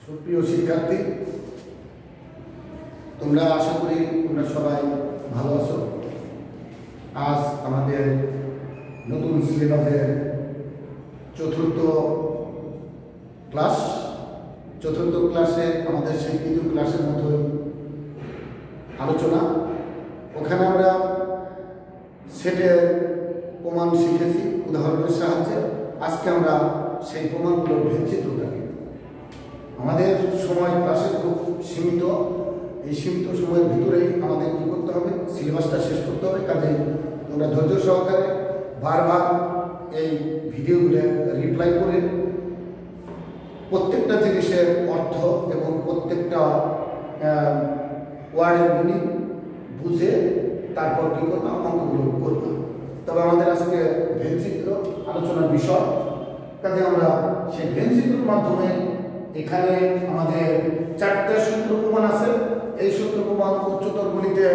সুপ্রিয় শিক্ষার্থী, তোমরা আশা করি তোমরা সবাই ভালো আছো। আজ আমাদের নতুন সিলেবাসের চতুর্থ ক্লাসে আমাদের সেই তৃতীয় ক্লাসের মতো আলোচনা। ওখানে আমরা সেটের প্রমাণ শিখেছি উদাহরণের সাহায্যে। আজকে আমরা সেই প্রমাণগুলোর ভেদচিত্রটা নিই। আমাদের সময় ক্লাসে খুব সীমিত, এই সীমিত সময়ের ভিতরেই আমাদের কী করতে হবে, সিলেবাসটা শেষ করতে হবে। কাজেই তোমরা ধৈর্য সহকারে বারবার এই ভিডিওগুলো রিপ্লাই করে প্রত্যেকটা জিনিসের অর্থ এবং প্রত্যেকটা ওয়ার্ডের মিনিং বুঝে তারপর কী করবা, অঙ্কগুলো করবা। তবে আমাদের আজকে ভেদচিত্র আলোচনার বিষয়। কাজে আমরা সেই ভেদচিত্রের মাধ্যমে এখানে আমাদের 4টে সূত্র প্রমাণ আছে। এই সূত্র প্রমাণ উচ্চতর গণিতে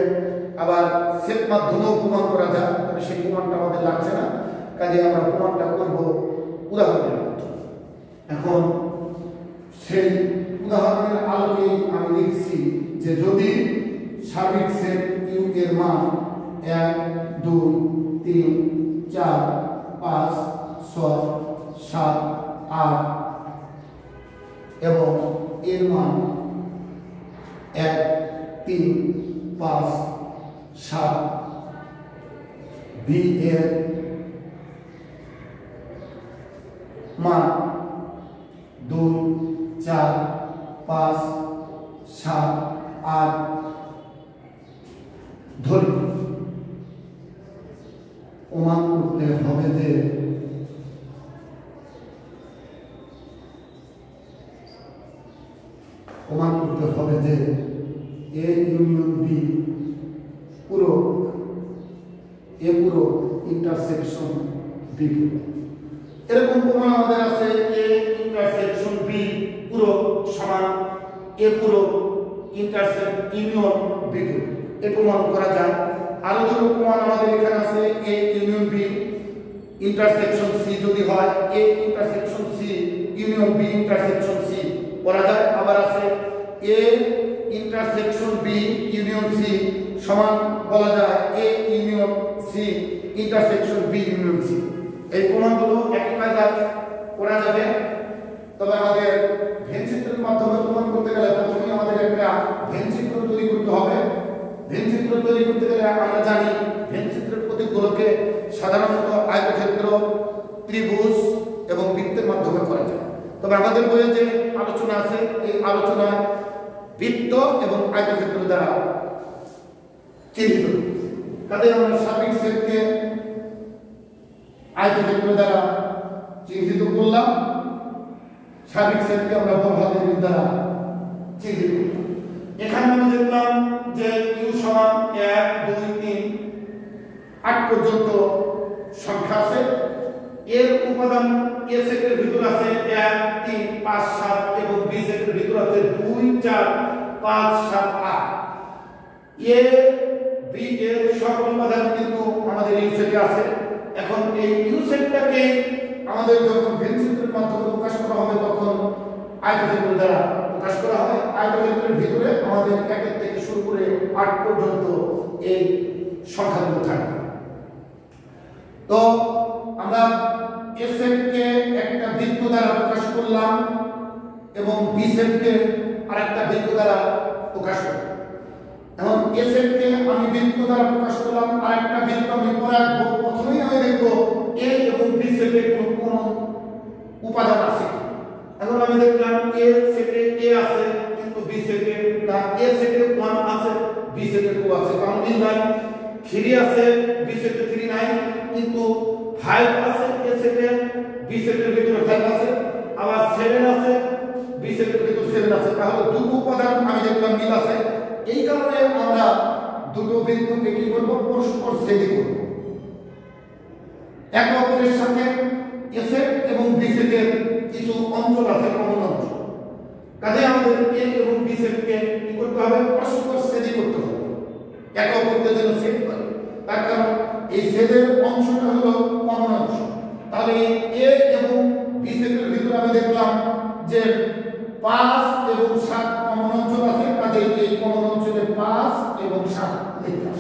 আবার সেট মাধ্যমেও প্রমাণ করা যায়, তবে সেই প্রমাণটা আমাদের লাগছে না। কাজে আমরা প্রমাণটা করব উদাহরণের মাধ্যমে। এখন সেই উদাহরণের আলোকে আমি লিখছি যে যদি সার্বিক সেট ইউ এর মান 1, 2, 3, 4, 5, 6, 7, 8 এবং এর মান 1, 3, 5, 7, বি এর মান 2, 4, 5, 7, 8 ধরি। প্রমাণ করতে হবে যে এ ইউনিয়ন বি পুরো ইন্টারসেকশন বি। এরকম প্রমাণ আমাদের আছে, এ ইন্টারসেকশন বি পুরো সমান এ পুরো ইন্টারসেক্ট ইউনিয়ন বি। এই প্রমাণ করা যায়। আরো দুটো প্রমাণ আমাদের এখানে আছে, A union B intersection C যদি হয়, A intersection C union B intersection C করা যায়। আবার আছে A intersection B union C সমান বলা যায় A union C intersection B union C. এই প্রমাণগুলো একই কায়দায় করা যাবে। তবে আমাদের ভেদচিত্রের মাধ্যমে প্রমাণ করতে গেলে প্রথমে আমাদের একটা ভেদচিত্র তৈরি করতে হবে। ভেদচিত্র তৈরি করতে গেলে আমরা জানি ভেদচিত্রের প্রতীকগুলোকে সাধারণত আয়তক্ষেত্র, ত্রিভুজ এবং বৃত্তের মাধ্যমে করা যায়। তবে আমাদের বইয়ে যে আলোচনা আছে, এই আলোচনায় বৃত্ত এবং আয়তক্ষেত্র দ্বারা চিহ্নিত। তাদের আমরা সার্বিক সেটকে আয়তক্ষেত্র দ্বারা চিহ্নিত করলাম, সার্বিক সেটকে আমরা বর্গক্ষেত্র দ্বারা চিহ্নিত করলাম। এখানে আমরা দেখলাম যে ইউ সমান 1, 2, 3, 8 পর্যন্ত সংখ্যা আছে। এর উপাদান এ সেটের ভিতর আছে 1, 3, 5, 7 এবং বি সেটের ভিতর আছে 2, 4, 5, 7, 8। এ বি এর সকল উপাদান কিন্তু আমাদের ইউ সেটে আছে। এখন এই ইউ সেটটাকে আমাদের যখন ভেদচিত্রের মাধ্যমে প্রকাশ করা হবে তখন আয়তক্ষেত্র দ্বারা প্রকাশ করা হয়। আয়তক্ষেত্রের ভিতরে আমাদের 1 থেকে শুরু করে 8 পর্যন্ত এই সংখ্যাগুলো থাকবে। তো আমরা এ সেটকে একটা বৃত্ত দ্বারা প্রকাশ করলাম এবং বি সেটকে আরেকটা বৃত্ত দ্বারা প্রকাশ করলাম। এখন এ সেটকে আমি বৃত্ত দ্বারা প্রকাশ করলাম, আরেকটা বৃত্ত আমি পরে আঁকবো। প্রথমেই আমি দেখবো এ এবং বি সেটে কোন উপাদান আছে। এখন আমি দেখলাম এ সেটে এ আছে কিন্তু বি সেটে না, এ সেটে 1 আছে, বি সেটে 2 আছে। কারণ মিল নাই। 3 আছে, বি সেটে 3 নাই, কিন্তু 5 আছে এ সেটে, বি সেটের ভিতরে 5 আছে। আবার 7 আছে, বি সেটের ভিতরে 7 আছে। তাহলে দুটো উপাদান আমি দেখলাম মিল আছে। এই কারণে আমরা দুটো বিন্দুকে কি করব, পরস্পর ছেদ করব। একে অপরের সাথে এ সেট এবং বি সেটের কিছু অঞ্চল আছে, কমন অঞ্চল। কাজে আমাদের এ এবং বি সেটকে কি করতে হবে, পরস্পর ছেদ করতে হবে, একে অপরকে যেন ছেদ করে। তার কারণ এই ছেদের অংশটা হলো কমন অংশ। তাহলে এ এবং বি সেটের ভিতরে আমি দেখলাম যে 5 এবং 7 কমন অঞ্চল আছে, কাজে এই কমন অঞ্চলে 5 এবং 7 লিখলাম।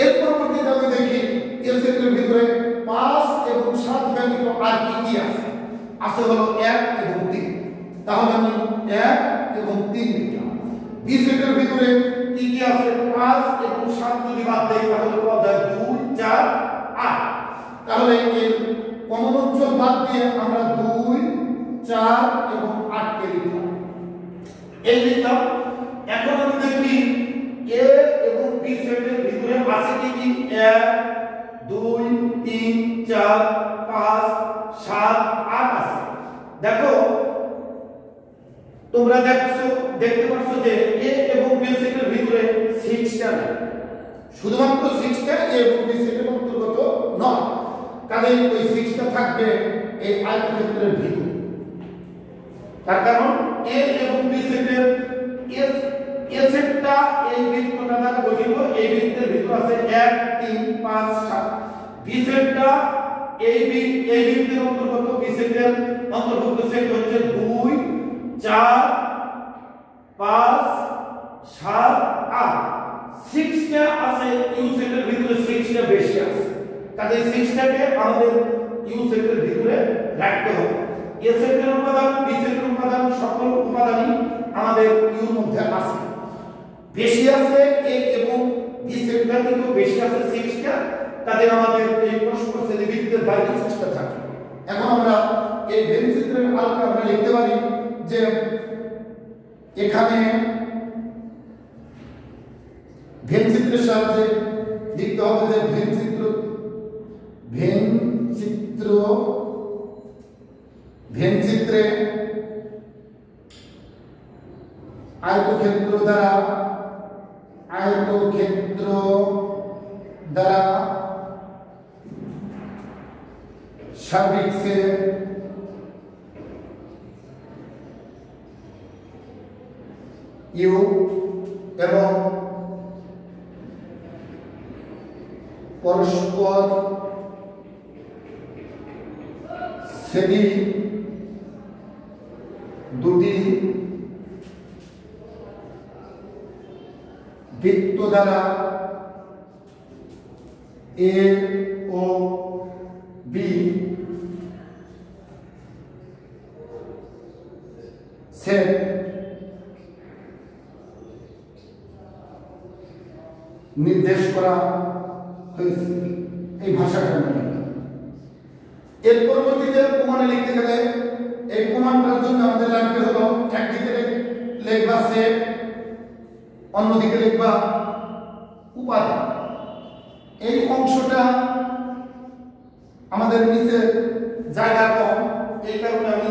এর পরবর্তীতে আমি দেখি এই সেটের ভিতরে 5 এবং 7 ব্যতীত আর কি কি আছে। আছে হলো 1 এবং 3, তাহলে আমি 1 এবং 3 লিখলাম। বি সেটের ভিতরে কি কি আছে? 5 এবং 7 যদি বাদ দেই তাহলে পাওয়া যায় 2 4 8। তাহলে এই কমন অঞ্চল বাদ দিয়ে আমরা 2 4 এবং 8 কে লিখলাম। এই লিখলাম। এখন আমি দেখি এ এবং বি সেটের ভিতরে আছে কি কি? 1 2 3 4 5 7 8 আছে। দেখো তোমরা দেখতে পাচ্ছ যে এ এবং বি সেটের ভিতরে 6টা নাই, শুধুমাত্র 6টা এ এবং বি সেটের অন্তর্গত নয়। কাজেই ওই 6টা থাকবে এই আয়তক্ষেত্রের ভিতরে। তার কারণ এ এবং বি সেটের এ সেটটা এই বৃত্তটা দ্বারা গঠিত। এই বৃত্তের ভিতর আছে 1 3 5 7। বি সেটটা এই বৃত্তের অন্তর্গত। বি সেটের অন্তর্ভুক্ত সেট হচ্ছে 2 4 5 7 8। 6টা আছে ইউ সেটের ভিতরে, 6টা বেশি আছে। কাজে 6টাকে আমাদের ইউ সেটের ভিতরে রাখতে হবে। এ সেটের উপাদান বি সেটের উপাদান সকল উপাদানই আমাদের ইউর মধ্যে আছে। বেশি আছে এ এবং বি সেটটা কিন্তু বেশি আছে 6টা। কাজে আমাদের এই পরস্পর ছেদি বৃত্তের বাইরে 6টা থাকে। এখন আমরা এই ভেন চিত্রের আলোকে আমরা লিখতে পারি যে এখানে ভেন চিত্রের সাহায্যে লিখতে হবে যে ভেন চিত্রে আয়তক্ষেত্র দ্বারা সার্বিক সেট ইউ এবং পরস্পর ছেদি দুটি বৃত্ত দ্বারা এ ও বি সেট নির্দেশ করা হয়েছে। এই ভাষাটা এর পরবর্তীতে প্রমাণে লিখতে গেলে এই প্রমাণটার জন্য আমাদের লাগবে হলো একদিকে লিখবা সেট, অন্যদিকে লিখবা উপাদান। এই অংশটা আমাদের নিচে জায়গা কম, এই কারণে আমি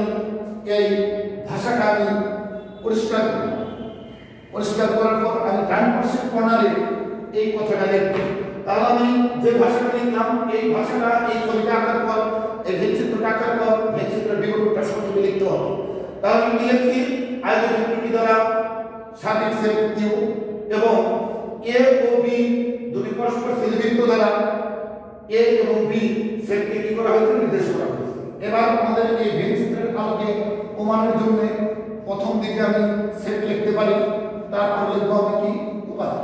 এই ভাষাটা আমি পরিষ্কার করার পর আমি ডান পাশের কর্নারে এই কথাটা লিখব। তাহলে আমি যে ভাষাটা লিখলাম এই ভাষাটা এই ছবিটা আঁকার পর এই ভেনচিত্রটা আঁকার পর ভেনচিত্রের বিবরণটা সঠিক লিখতে হবে। তাহলে আমি লিখছি আয়তক্ষেত্রটি দ্বারা সার্বিক সেট ইউ এবং এ ও বি দুটি পরস্পর ছেদিবৃত্ত দ্বারা এ এবং বি সেটকে কি করা হয়েছে? নির্দেশ করা হয়েছে। এবার আমাদের এই ভেনচিত্রের আলোকে প্রমাণের জন্য প্রথম দিকে আমি সেট লিখতে পারি, তারপর লিখব আমি কি? উপাদান।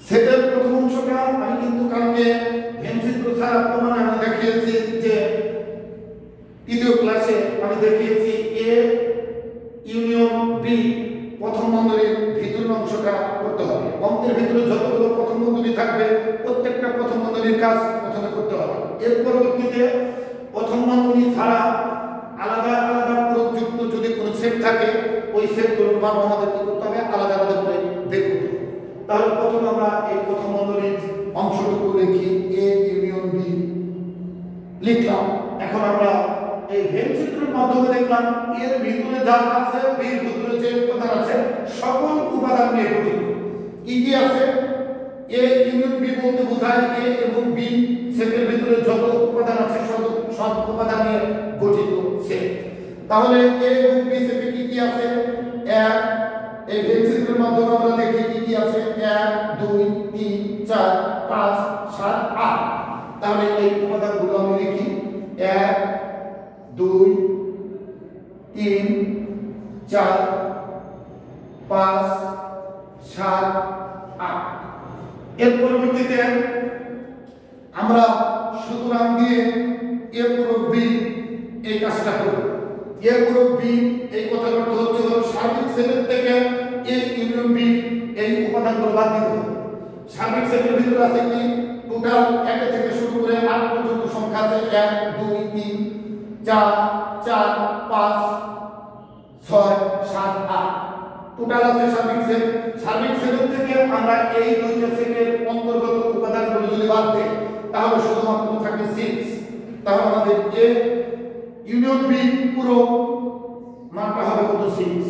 সেটের প্রথম অংশটা আমি কিন্তু কালকে ভেনচিত্র ছাড়া প্রমাণে আমি দেখিয়েছি যে তৃতীয় ক্লাসে আমি দেখিয়েছি এ ইউনিয়ন বি প্রথম বন্ধনীর ভিতরের অংশটা করতে হবে। অঙ্কের ভিতরে যতগুলো প্রথম বন্ধনী থাকবে প্রত্যেকটা প্রথম বন্ধনীর কাজ প্রথমে করতে হবে। এর পরবর্তীতে প্রথম বন্ধনী ছাড়া আলাদা আলাদা প্রযুক্ত যদি কোনো সেট থাকে ওই সেটগুলোর মান আমাদের কি করতে হবে? আলাদা আলাদা করে বের করতে হবে। তাহলে প্রথমে আমরা এই প্রথম বন্ধনীর অংশটুকু লিখি এ ইউনিয়ন বি লিখলাম। এখন আমরা এই ভেনচিত্রের মাধ্যমে দেখলাম এর ভিতরে যা আছে, বির ভিতরে যে উপাদান আছে সকল উপাদান নিয়ে গঠিত। কি কি আছে? এ ইউনিয়ন বি বলতে বোঝায় এ এবং বি সেটের ভিতরে যত উপাদান আছে সব উপাদান নিয়ে গঠিত সেট। তাহলে এ এবং বি সেটে কি কি আছে? এক, এই ভেনচিত্রের মাধ্যমে আমরা দেখি কি কি আছে। 1 2 3 4 5 7 8। তাহলে এই উপাদানগুলো আমি লিখি 1 2 3 3 4 5 7 8 এর পরিবর্তে আমরা সুতরাং দিয়ে a পূরক b এই কাজটা করব। a পূরক b এই কথার অর্থ হচ্ছে সার্বিক সেটের থেকে a ইউনিয়ন b এই উপাদানগুলো বাদ দিতে হবে। সার্বিক সেটের ভিতরে আছে কি টোটাল 1 থেকে শুরু করে 8 পর্যন্ত সংখ্যা আছে 1 2 3 4 4 5 6 7 8 টোটাল আছে সার্বিক সেট। সার্বিক সেটের থেকে আমরা এই দুইটা সেটের অন্তর্গত উপাদানগুলো যদি বাদ দেই তাহলে শুধুমাত্র থাকবে 6। তাহলে আমাদের a ইউনিয়ন b পুরো মানটা হবে কত 6।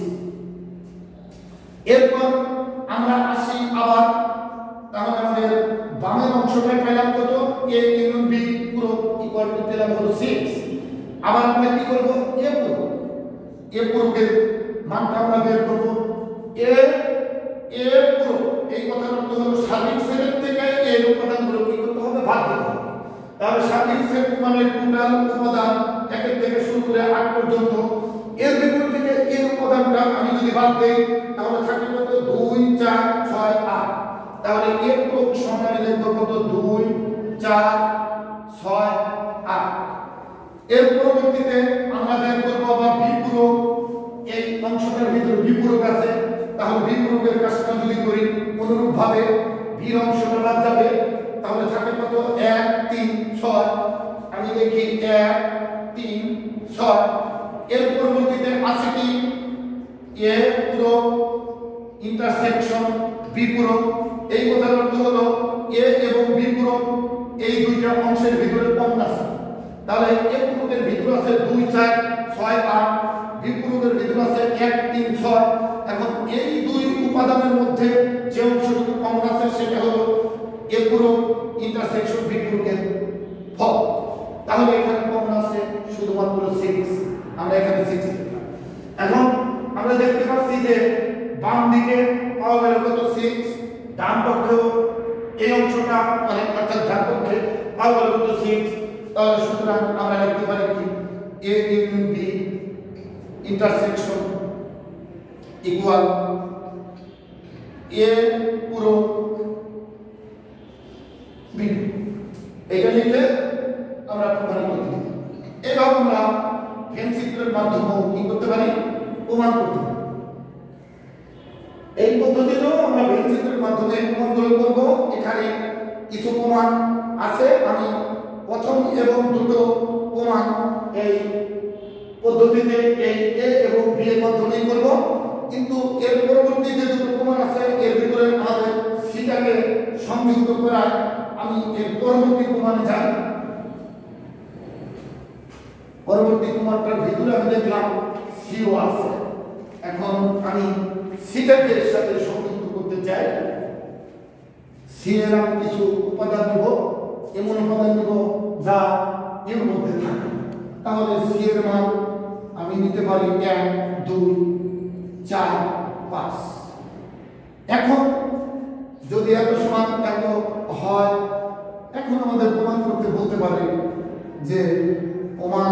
এরপর আমরা আসি আবার তাহলে আমাদের বামের অংশটা পেলাম কত a ইউনিয়ন b পুরো ইকুয়াল টু পেলাম হলো 6। আবার আমরা কি করব a পুরোকে মানটা আমরা বের করব a পুরো এই কথার অর্থ হলো সার্বিক সেটের থেকে এই উপাদানগুলো কি করতে হবে ভাগ দিতে হবে। তাহলে সার্বিক সেট মানে টোটাল উপাদান 1 থেকে শুরু করে 8 পর্যন্ত এর ভিতর থেকে এই উপাদানটা আমি যদি বাদ দেই তাহলে থাকে কত 2 4 6 8। তাহলে এর পুরো সংখ্যা লিখব কত 2 4 6 8। এর পরবর্তীতে আমরা বের করব আবার বি পুরো এই অংশটার ভিতরে বি পুরো আছে। তাহলে বি পুরোর কাজটা যদি করি অনুরূপ ভাবে বি অংশটা বাদ যাবে তাহলে থাকে কত 1 3 6। আমি দেখি 1 3 6। এর পরবর্তীতে আছে কি এ পুরো ইন্টারসেকশন বি পুরো এই কথার অর্থ হলো এ এবং বি পুরো এই দুইটা অংশের ভিতরে কম আছে। তাহলে এ পুরোর ভিতরে আছে 2 4 6 8 বি পুরোর ভিতরে আছে 1 3 6। এখন এই দুই উপাদানের মধ্যে যে অংশটুকু কম আছে সেটা হলো এ পুরো ইন্টারসেকশন বি পুরোর ফল। তাহলে এখানে কম আছে শুধুমাত্র 6। আমরা এখানে 6 লিখলাম। এখন আমরা দেখতে পাচ্ছি যে বাম দিকে পাওয়া গেল কত 6, ডান পক্ষেও এই অংশটা মানে অর্থাৎ ডান পক্ষে পাওয়া গেল কত 6। তাহলে সুতরাং আমরা লিখতে পারি কি a union b intersection equal a পুরো b। এটা লিখলে আমরা প্রমাণ করতে পারি। এবার আমরা ভেন চিত্রের মাধ্যমে কি করতে পারি প্রমাণ করতে পারি। এই পদ্ধতিতেও আমরা ভেন চিত্রের মাধ্যমে প্রমাণগুলো করব। এখানে কিছু প্রমাণ আছে, আমি প্রথম এবং দ্বিতীয় প্রমাণ এই পদ্ধতিতে এই a এবং b এর মাধ্যমে করব। কিন্তু এর পরবর্তী যে দুটো প্রমাণ আছে এর ভিতরে আমাদের সিটাকে সংযুক্ত করায় আমি এর পরবর্তী প্রমাণে যাই। পরবর্তী প্রমাণটার ভিতরে আমি দেখলাম সিও আছে। এখন আমি সিটাকে এর সাথে সংযুক্ত করতে চাই। সি এর আমি কিছু উপাদান নেব, এমন উপাদান নেব যা এর মধ্যে থাকে। তাহলে সি এর মান আমি নিতে পারি 1 2 4 5। এখন যদি এত সমান এত হয় এখন আমাদের প্রমাণ করতে বলতে পারে যে প্রমাণ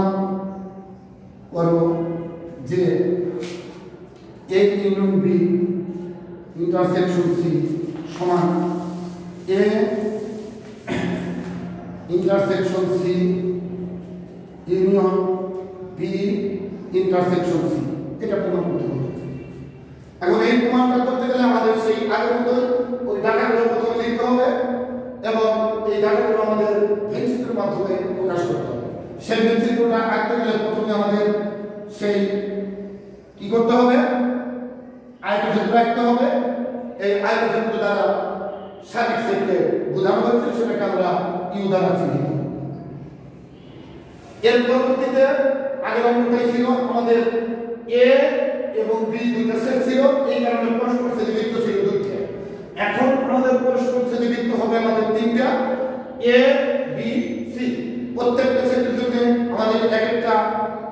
করো যে a union b intersection c সমান a intersection c union b intersection c। এটা প্রমাণ করতে হবে। এখন এই প্রমাণটা করতে গেলে আমাদের সেই আগের মতো ওই ডাটাগুলো প্রথমে লিখতে হবে এবং এই ডাটাগুলো আমাদের ভেন চিত্রের মাধ্যমে প্রকাশ করতে হবে। সেই ভেন চিত্রটা আঁকতে গেলে প্রথমে আমাদের সেই কি করতে হবে আয়তক্ষেত্র আঁকতে হবে। এই আয়তক্ষেত্র দ্বারা সার্বিক সেটকে বোঝানো হচ্ছে, সেটাকে আমরা ইউ দ্বারা চিহ্নিত। এর পরবর্তীতে আগের অঙ্কটাই ছিল আমাদের এ এবং বি দুইটা সেট ছিল, এই কারণে পরস্পর ছেদবৃত্ত ছিল দুইটা। এখন আমাদের পরস্পর ছেদবৃত্ত হবে আমাদের তিনটা এ বি সি। প্রত্যেকটা সেটের জন্য আমাদের এক একটা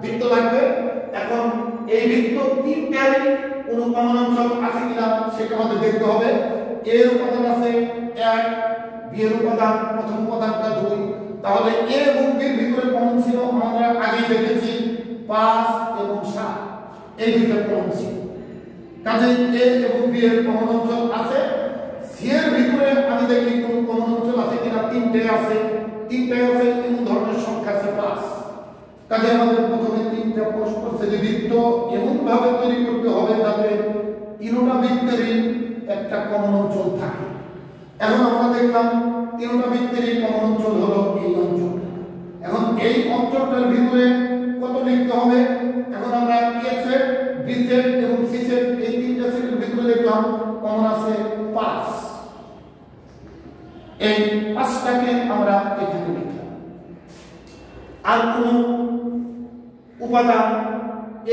বৃত্ত লাগবে। এখন এই বৃত্ত তিনটারই কোনো কমন অঞ্চল আছে কিনা সেটা আমাদের দেখতে হবে। এ এর উপাদান আছে 1, বি এর উপাদান প্রথম উপাদানটা 2। তাহলে এ এবং বি এর ভিতরে কমন ছিল আমরা আগেই দেখেছি 5 এবং 7। এই দুইটা কমন ছিল। কাজে এ এবং বি এর কমন অঞ্চল আছে। সি এর ভিতরে আমি দেখি কোন কমন অঞ্চল আছে কিনা, তিনটে আছে। এমন ধরনের সংখ্যা আছে 5। কাজে আমাদের প্রথমে তিনটা পরস্পরছেদী বৃত্ত এমন ভাবে তৈরি করতে হবে যাতে তিনটা বৃত্তেরই একটা কমন অঞ্চল থাকে। এখন আমরা দেখলাম তিনটা বৃত্তেরই কমন অঞ্চল হলো এই অঞ্চলটা। এখন এই অঞ্চলটার ভিতরে কত লিখতে হবে? এখন আমরা এ সেট, বি সেট এবং সি সেট এই তিনটা সেটের ভিতরে দেখলাম কমন আছে 5। এই 5টাকে আমরা এখানে লিখলাম। আর কোন উপাদান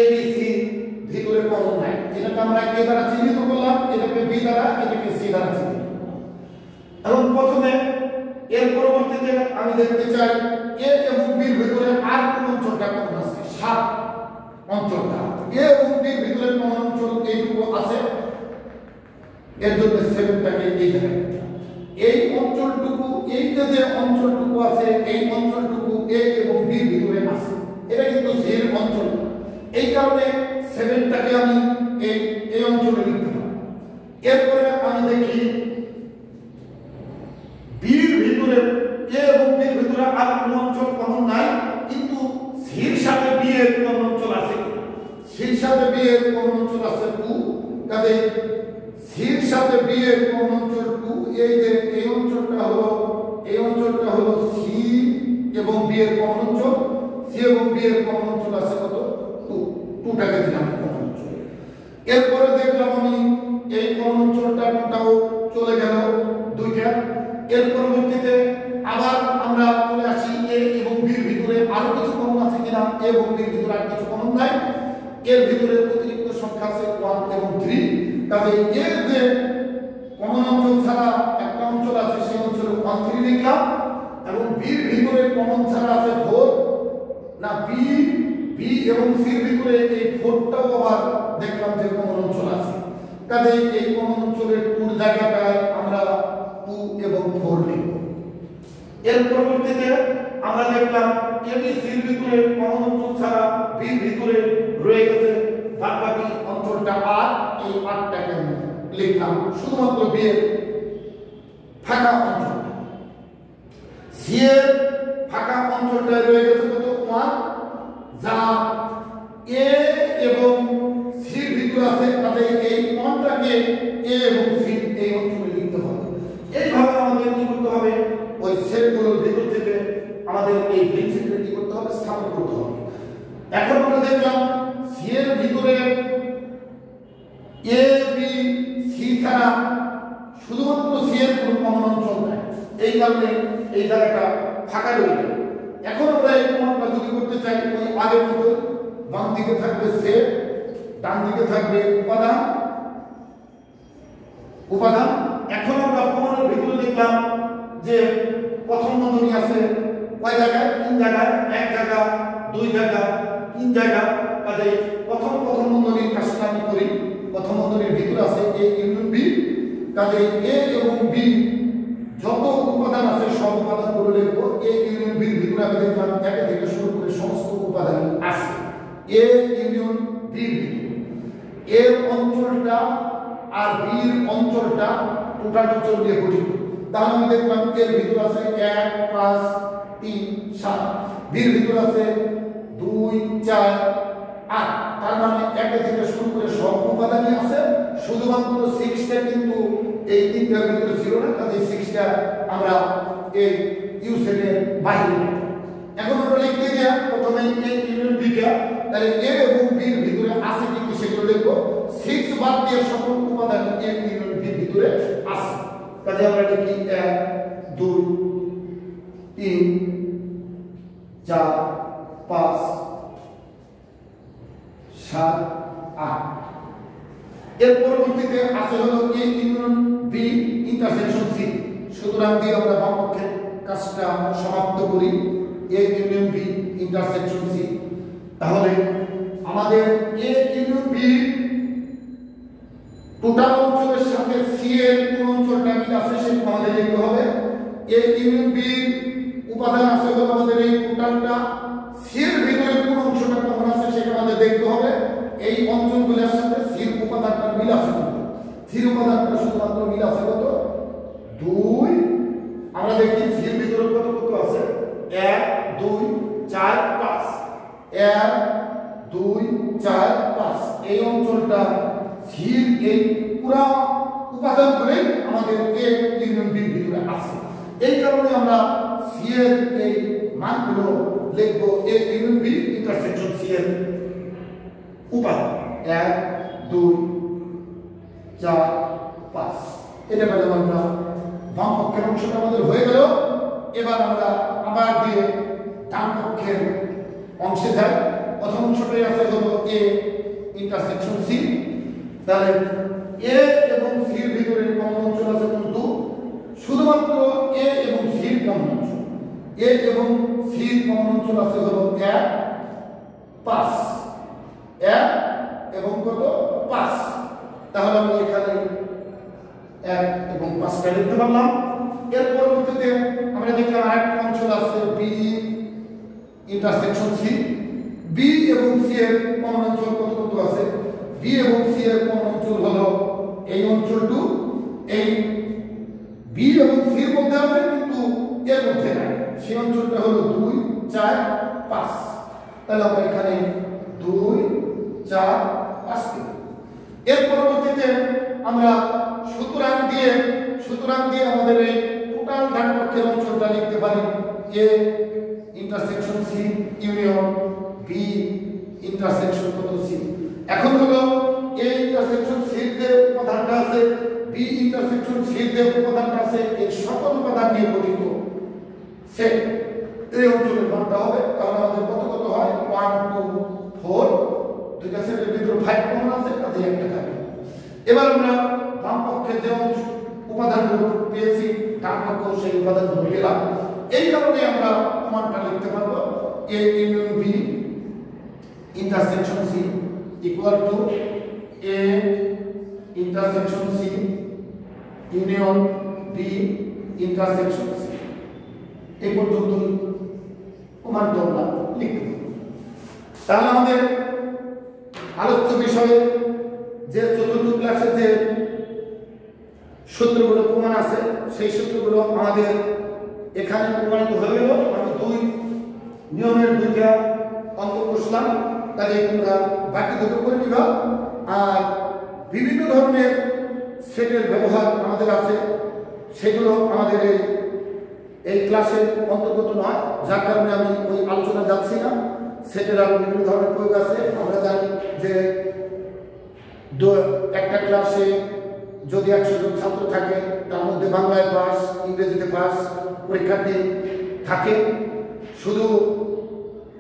এ বি সি ভিতরে কমন নাই। এটাকে আমরা এ দ্বারা চিহ্নিত করলাম, এটাকে বি দ্বারা, এটাকে সি দ্বারা চিহ্নিত করলাম। এবং প্রথমে এর পরবর্তীতে আমি দেখতে চাই এ এবং বি এর ভিতরে আর কোন অঞ্চলটা কমন আছে। 7 অঞ্চলটা এ এবং বি এর ভিতরে কমন অঞ্চল এইটুকু আছে। এর জন্য 7টাকে এইখানে লিখলাম। এই অঞ্চলটুকু, এই যে অঞ্চলটুকু আছে, এই অঞ্চলটুকু এ এবং বি এর ভিতরে আছে। এটা কিন্তু সি এর অঞ্চল। এই কারণে 7টাকে আমি এই অঞ্চলে লিখতে পারি। এরপরে আমি দেখি বি এর ভিতরে, এ এবং বি এর ভিতরে আর কোন অঞ্চল কমন নাই, কিন্তু সি এর সাথে বি এর কমন অঞ্চল আছে। সি এর সাথে বি এর কমন অঞ্চল আছে 2। কাজে সি এর সাথে বি এর কমন অঞ্চল 2। এই যে এই অঞ্চলটা হলো সি এবং বি এর কমন অঞ্চল। সি এবং বি এর কমন অঞ্চল আছে কত? 2। 2টাকে দিলাম কমন অঞ্চল। এরপরে দেখলাম আমি এই কমন অঞ্চলটাও চলে গেল 2টা। এর পরবর্তীতে আবার আমরা চলে আসি এ এবং বি এর ভিতরে আরো কিছু কমন আছে কিনা। এ এবং বি এর ভিতরে আর কিছু কমন নাই। এর ভিতরে অতিরিক্ত সংখ্যা আছে 1 এবং 3। তবে এর যে কমন অঞ্চল ছাড়া একটা অঞ্চল আছে, সেই অঞ্চলে 1 3 লিখলাম। এবং বি এর ভিতরে কমন ছাড়া আছে 4 না, বি এবং সি এর ভিতরে এই 4টাও আবার দেখলাম যে কমন অঞ্চল আছে। কাজে এই কমন অঞ্চলের 2 জায়গাটায় আমরা 2 এবং 4 লিখব। এর পরবর্তীতে আমরা দেখলাম এ বি সি এর ভিতরে কমন অঞ্চল ছাড়া বি এর ভিতরে রয়ে গেছে বাকি অঞ্চলটা 8। এই 8টাকে আমি লিখলাম শুধুমাত্র বি এর ফাঁকা অঞ্চলটা। সি এর ফাঁকা অঞ্চলটা রয়ে গেছে কত? 1, যা এ এবং সি এর ভিতরে আছে। তাহলে এই 1টাকে এ এবং সি এই অঞ্চলে লিখতে হবে। এইভাবে আমাদের কি করতে হবে? ওই সেটগুলোর ভিতর থেকে আমাদের এই প্রিন্সিপাল কি করতে হবে? স্থাপন করতে হবে। এখন আমরা দেখলাম সি এর ভিতরে এ বি সি ছাড়া শুধুমাত্র সি এর কোনো কমন অঞ্চল নাই। এই কারণে এই জায়গাটা ফাঁকা রয়ে গেল। এখন আমরা এই প্রমাণটা যদি করতে চাই, ওই আগের মতো বাম দিকে থাকবে সেট, ডান দিকে থাকবে উপাদান। এখন আমরা প্রমাণের ভিতরে দেখলাম যে প্রথম বন্ধনী আছে কয় জায়গায়? 3 জায়গায়। 1 জায়গা, 2 জায়গা, 3 জায়গা। কাজে প্রথম বন্ধনীর কাজটা আমি করি। প্রথম বন্ধনীর ভিতরে আছে এ ইউনিয়ন বি। কাজে এ এবং বি যত উপাদান আছে সব উপাদানগুলো লিখব। এ ইউনিয়ন বি এর ভিতরে আমি দেখলাম 1 থেকে শুরু করে সমস্ত উপাদান আছে এ ইউনিয়ন বি এর ভিতরে। এর অঞ্চলটা আর বি এর অঞ্চলটা টোটাল অঞ্চল নিয়ে গঠিত। তাহলে আমি দেখলাম এর ভিতরে আছে 1 5 3 7, বি এর ভিতরে আছে 2 4 8। তার মানে 1 থেকে শুরু করে সব উপাদানই আছে। শুধুমাত্র 6টা কিন্তু এই তিনটার ভিতরে ছিল না। কাজে 6টা আমরা এই ইউ সেটের বাইরে। এখন আমরা লিখতে গিয়ে প্রথমে এ ইউনিয়ন বি টা, তাহলে এ এবং বি এর ভিতরে আছে কিন্তু সেগুলো লিখব। 6 বাদ দিয়ে সকল উপাদান এ ইউনিয়ন বি এর ভিতরে আছে। কাজে আমরা লিখি 1 2 3 4 5 7 8। এর পরবর্তীতে আছে হলো A union B intersection C. সুতরাং দিয়ে আমরা বাম পক্ষের কাজটা সমাপ্ত করি। A union B intersection C. তাহলে আমাদের এ ইউনিয়ন বি টোটাল অঞ্চলের সাথে সি এর কোন অঞ্চলটা মিল আছে সেটা আমাদের লিখতে হবে। এ ইউনিয়ন বি উপাদান আছে হলো আমাদের এই টোটালটা। সি এর ভিতরে কোন অংশটা কমন আছে সেটা আমাদের দেখতে হবে। এই অঞ্চলগুলোর সাথে সির উপাদানটার মিল আছে কিন্তু সির উপাদানটা শুধুমাত্র মিল আছে কত 2 আমরা দেখি সির ভিতরে কত কত আছে 1 2 4 5 1 2 4 5 এই অঞ্চলটা সির এই পুরো উপাদানগুলো আমাদের এ ইউনিয়ন বির ভিতরে আছে এই কারণে আমরা সি এর এই মানগুলো লিখব A union B intersection C এর উপাদান 1 2 4 5 এটা পেলাম আমরা বাম পক্ষের অংশটা আমাদের হয়ে গেল এবার আমরা আবার দিয়ে ডান পক্ষের অংশে যাই প্রথম অংশটাই আছে হলো এ ইন্টারসেকশন সি তাহলে এ এবং সি এর ভিতরে কমন অঞ্চল আছে কিন্তু শুধুমাত্র এ এবং সি এর কমন অঞ্চল এ এবং সি এর কমন অঞ্চল আছে হলো 1 5 1 এবং কত 5 তাহলে আমরা এখানে 1 এবং 5 টা লিখতে পারলাম এর পরবর্তীতে আমরা দেখলাম আরেকটা অঞ্চল আছে বি ইন্টারসেকশন সি বি এবং সি এর কমন অঞ্চল কত কত আছে বি এবং সি এর কমন অঞ্চল হলো এই অঞ্চলটু এই বি এবং সি এর মধ্যে আছে কিন্তু এর মধ্যে নাই সেই অঞ্চলটা হলো 2 4 5 তাহলে আমরা এখানে 2 4 5 এর পরবর্তীতে আমরা সুতরাং দিয়ে আমাদের এই টোটাল ডান পক্ষের অঞ্চলটা লিখতে পারি A intersection C union B intersection কত সি এখন হলো এ ইন্টারসেকশন সি এর যে উপাদানটা আছে বি ইন্টারসেকশন সি এর যে উপাদানটা আছে এই সকল উপাদান নিয়ে গঠিত সেট এই অঞ্চলের মানটা হবে তাহলে আমাদের কত কত হয় 1 2 4 দুইটা সেটের ভিতরে 5 কমন আছে তাতে একটা থাকবে এবার আমরা বাম পক্ষে যে উপাদানগুলো পেয়েছি ডান পক্ষে সেই উপাদানগুলো পেলাম এই কারণে আমরা প্রমাণটা লিখতে পারবো A union B intersection C equal to A intersection C union B intersection C এই পর্যন্ত প্রমাণটা আমরা লিখতে পারবো তাহলে আমাদের আলোচ্য বিষয়ে যে চতুর্থ ক্লাসে যে সূত্রগুলো প্রমাণ আছে সেই সূত্রগুলো আমাদের এখানে প্রমাণিত হয়ে গেল আমি দুই নিয়মের দুইটা অঙ্ক করলাম তাহলে তোমরা বাকি দুটো করে নিবা আর বিভিন্ন ধরনের সেটের ব্যবহার আমাদের আছে সেগুলো আমাদের এই ক্লাসের অন্তর্গত নয় যার কারণে আমি ওই আলোচনা যাচ্ছি না সেটের আরো বিভিন্ন ধরনের প্রয়োগ আছে আমরা জানি যে একটা ক্লাসে যদি 100 জন ছাত্র থাকে তার মধ্যে বাংলায় পাস ইংরেজিতে পাস পরীক্ষার্থী থাকে শুধু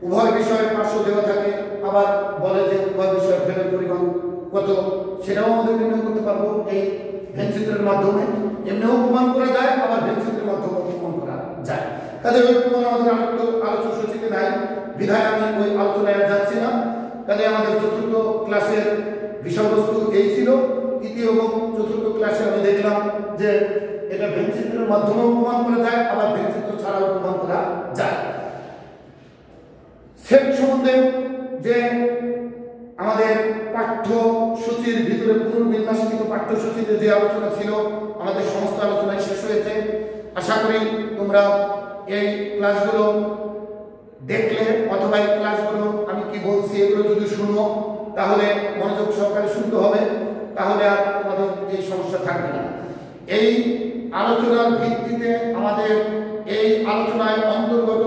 উভয় বিষয়ে 500 দেওয়া থাকে আবার বলে যে উভয় বিষয়ে ফেলের পরিমাণ কত সেটাও আমাদের নির্ণয় করতে পারবো এই ভেনচিত্রের মাধ্যমে এমনিও প্রমাণ করা যায় আবার ভেনচিত্রের মাধ্যমে প্রমাণ করা যায় তাহলে ওই প্রমাণ আমাদের আলোচ্য সূচিতে নাই বিধায় আমি ওই আলোচনায় যাচ্ছি না তাহলে আমাদের চতুর্থ ক্লাসের বিষয়বস্তু এই ছিল তৃতীয় এবং চতুর্থ ক্লাসে আমি দেখলাম যে এটা ভেনচিত্রের মাধ্যমেও প্রমাণ করা যায় আবার ভেনচিত্র ছাড়াও প্রমাণ করা যায় সেট সম্বন্ধে যে আমাদের পাঠ্যসূচির ভিতরে পুনর্বিন্যাসকৃত পাঠ্যসূচিতে যে আলোচনা ছিল আমাদের সমস্ত আলোচনায় শেষ হয়েছে আশা করি তোমরা এই ক্লাসগুলো দেখলে অথবা এই ক্লাসগুলো আমি কি বলছি এগুলো যদি শুনো তাহলে মনোযোগ সহকারে শুনতে হবে তাহলে আর তোমাদের এই সমস্যা থাকবে না এই আলোচনার ভিত্তিতে আমাদের এই আলোচনায় অন্তর্গত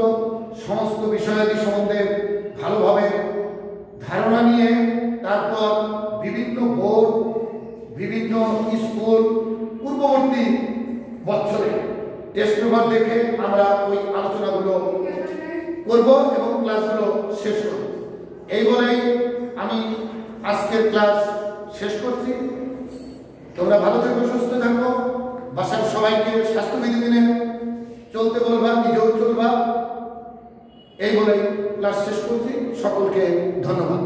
সমস্ত বিষয়াদি সম্বন্ধে ভালোভাবে ধারণা নিয়ে তারপর বিভিন্ন বোর্ড বিভিন্ন স্কুল পূর্ববর্তী বছরে টেস্ট পেপার দেখে আমরা ওই আলোচনাগুলো করব এবং ক্লাসগুলো শেষ করব এই বলেই আমি আজকের ক্লাস শেষ করছি তোমরা ভালো থেকো সুস্থ থাকো বাসার সবাইকে স্বাস্থ্যবিধি মেনে চলতে বলবা নিজেও চলবা এই বলেই ক্লাস শেষ করছি সকলকে ধন্যবাদ